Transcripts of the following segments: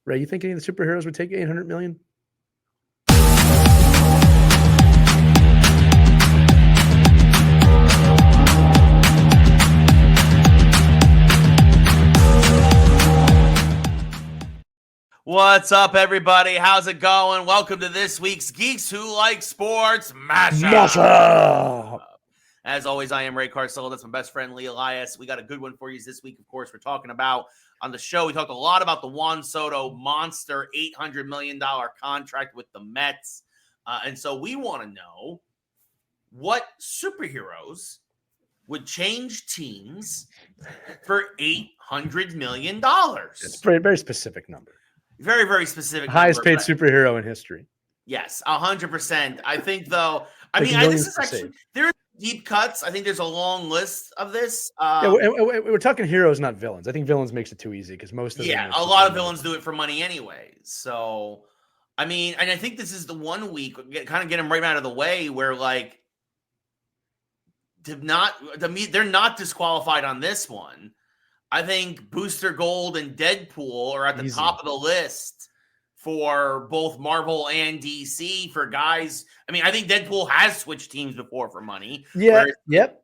Ray, you think any of the superheroes would take $800 million? What's up, everybody? How's it going? Welcome to this week's Geeks Who Like Sports Mashup. As always, I am Ray Carsillo. That's my best friend, Elias. We got a good one for you this week. Of course, we're talking about on the show. We talked a lot about the Juan Soto monster $800 million contract with the Mets. And so we want to know what superheroes would change teams for $800 million. It's a very, very specific number. Very, very specific. Highest paid superhero in history. Yes, 100%. I think, though, this is actually, there are deep cuts. I think there's a long list of this. We're talking heroes, not villains. I think villains makes it too easy because most of them. A lot of villains do it for money anyways. So, and I think this is the 1 week, kind of get them right out of the way where, like, they're not disqualified on this one. I think Booster Gold and Deadpool are at the top of the list for both Marvel and DC for guys. I think Deadpool has switched teams before for money. Yeah. Yep.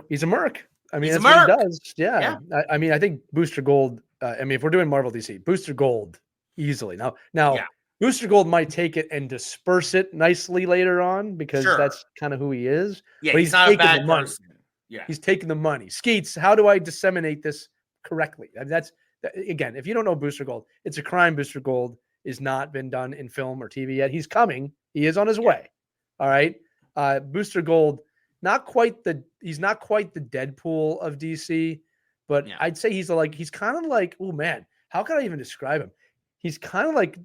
He's a merc. That's what he does. Yeah. I think Booster Gold. If we're doing Marvel DC, Booster Gold easily. Now, Booster Gold might take it and disperse it nicely later on because that's kind of who he is. Yeah, but he's not a bad person. Yeah, he's taking the money. Skeets, how do I disseminate this correctly? That's again, if you don't know Booster Gold, it's a crime. Booster Gold has not been done in film or TV yet. He's coming. He is on his way. All right. Booster Gold, he's not quite the Deadpool of DC, but I'd say he's kind of like, oh man, how can I even describe him? He's kind of like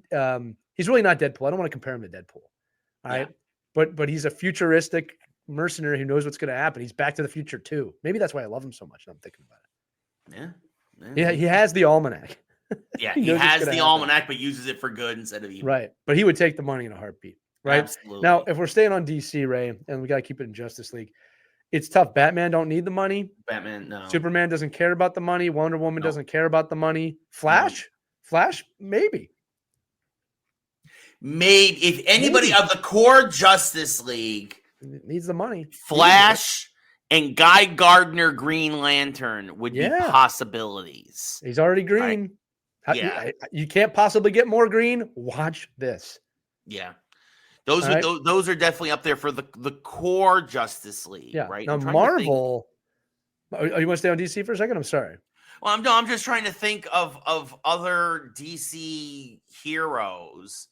he's really not Deadpool. I don't want to compare him to Deadpool. All right. But he's a futuristic mercenary who knows what's going to happen. He's Back to the Future too. Maybe that's why I love him so much. I'm thinking about it. Yeah, he has the almanac. Yeah, he has the almanac, but uses it for good instead of evil. Right, but he would take the money in a heartbeat. Right. Absolutely. Now, if we're staying on DC, Ray, and we got to keep it in Justice League, it's tough. Batman don't need the money. Batman, no. Superman doesn't care about the money. Wonder Woman doesn't care about the money. Flash, maybe. Maybe if anybody of the core Justice League needs the money, Flash and Guy Gardner Green Lantern would be possibilities. He's already green. You can't possibly get more green. Watch this. Yeah. Those are definitely up there for the core Justice League, right? Now Marvel. You want to stay on DC for a second? I'm sorry. Well, I'm just trying to think of other DC heroes.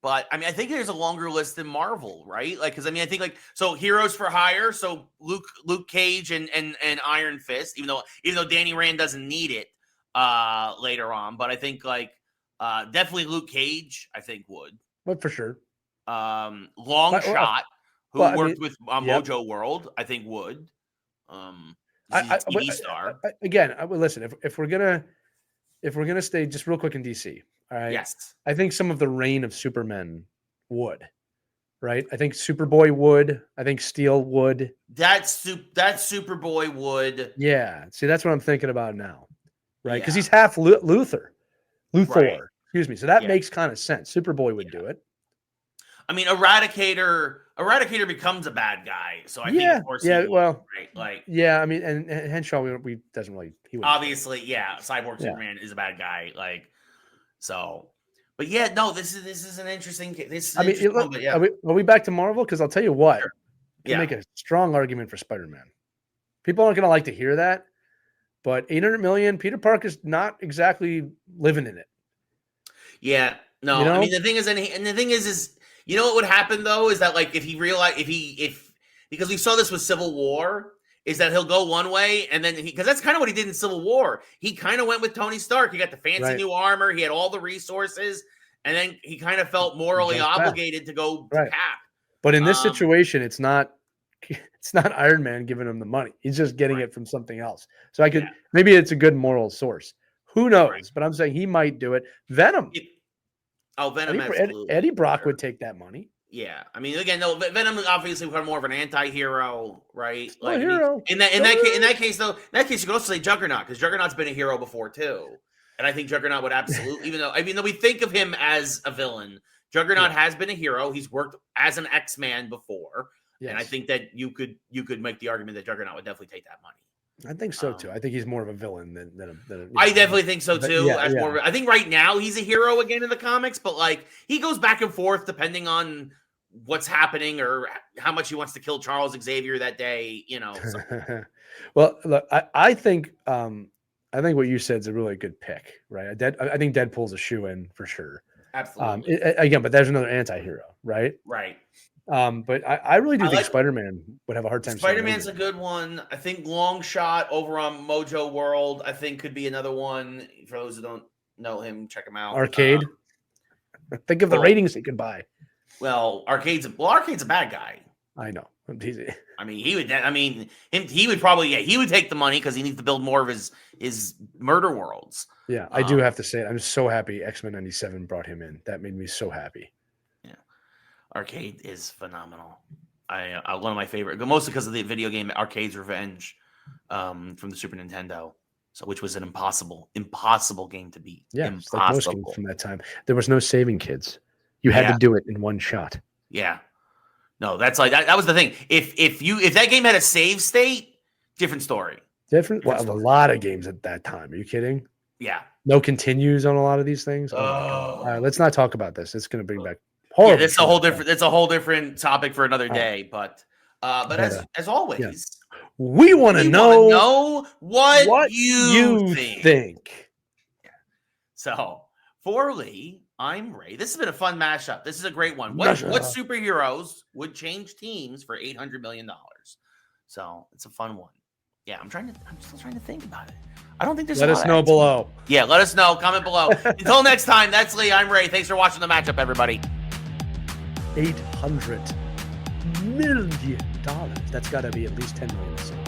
But I think there's a longer list than Marvel, right? Like, because I think so heroes for hire. So Luke Cage and Iron Fist, even though Danny Rand doesn't need it later on, but I think definitely Luke Cage, I think would. But for sure. Shot, who worked with Mojo World, I think would. TV star. Again, listen. If we're gonna stay just real quick in DC. All right. Yes. I think some of the reign of Supermen would, right? I think Superboy would. I think Steel would. That Superboy would. Yeah. See, that's what I'm thinking about now, right? Because he's half Luthor. Right. Excuse me. So that makes kind of sense. Superboy would do it. Eradicator becomes a bad guy. So I think, of course, and Henshaw, we doesn't really. He obviously, Cyborg Superman is a bad guy. So, but this is an interesting. Are we back to Marvel? Because I'll tell you what, can make a strong argument for Spider-Man. People aren't going to like to hear that, but $800 million, Peter Parker's not exactly living in it. Yeah, no. The thing is, you know what would happen though is that because we saw this with Civil War. Is that he'll go one way, and then because that's kind of what he did in Civil War. He kind of went with Tony Stark. He got the fancy new armor. He had all the resources, and then he kind of felt morally obligated to go to Cap. But in this situation, it's not Iron Man giving him the money. He's just getting it from something else. So maybe it's a good moral source. Who knows? Right. But I'm saying he might do it. Venom. Venom. Eddie Brock would take that money. Yeah, Venom is obviously more of an anti-hero, right? Hero. In that case, you could also say Juggernaut because Juggernaut's been a hero before too. And I think Juggernaut would absolutely, even though we think of him as a villain, Juggernaut has been a hero. He's worked as an X-Man before. Yes. And I think that you could make the argument that Juggernaut would definitely take that money. I think so too. I think he's more of a villain than I definitely think so too. Yeah, I think right now he's a hero again in the comics, but like he goes back and forth depending on what's happening or how much he wants to kill Charles Xavier that day. So. Well, look, I think what you said is a really good pick, right? I think Deadpool's a shoe-in for sure. Absolutely. Again, but there's another anti-hero, right? Right. But I really do think Spider-Man would have a hard time. Spider-Man's a good one. I think Long Shot over on Mojo World, I think could be another one. For those who don't know him, check him out. Arcade. Think of the ratings he could buy. Well, Arcade's a bad guy. I know. He would probably he would take the money because he needs to build more of his murder worlds. Yeah, I do have to say it. I'm so happy X-Men 97 brought him in. That made me so happy. Arcade is phenomenal. I one of my favorite, mostly because of the video game Arcade's Revenge from the Super Nintendo. So, which was an impossible game to beat. Yeah, it's like most games from that time. There was no saving, kids. You had to do it in one shot. Yeah. No, that's like that was the thing. If that game had a save state, different story. Different story. A lot of games at that time. Are you kidding? Yeah. No continues on a lot of these things. Oh. All right, let's not talk about this. It's going to bring back. Horrible. It's a whole different topic for another day. But as always, we want to know what you think. Yeah. So for Lee, I'm Ray. This has been a fun mashup. This is a great one. What superheroes would change teams for $800 million? So it's a fun one. Yeah, I'm still trying to think about it. I don't think there's. Let us know below. Yeah, let us know. Comment below. Until next time, that's Lee. I'm Ray. Thanks for watching the matchup, everybody. $800 million. That's got to be at least $10 million.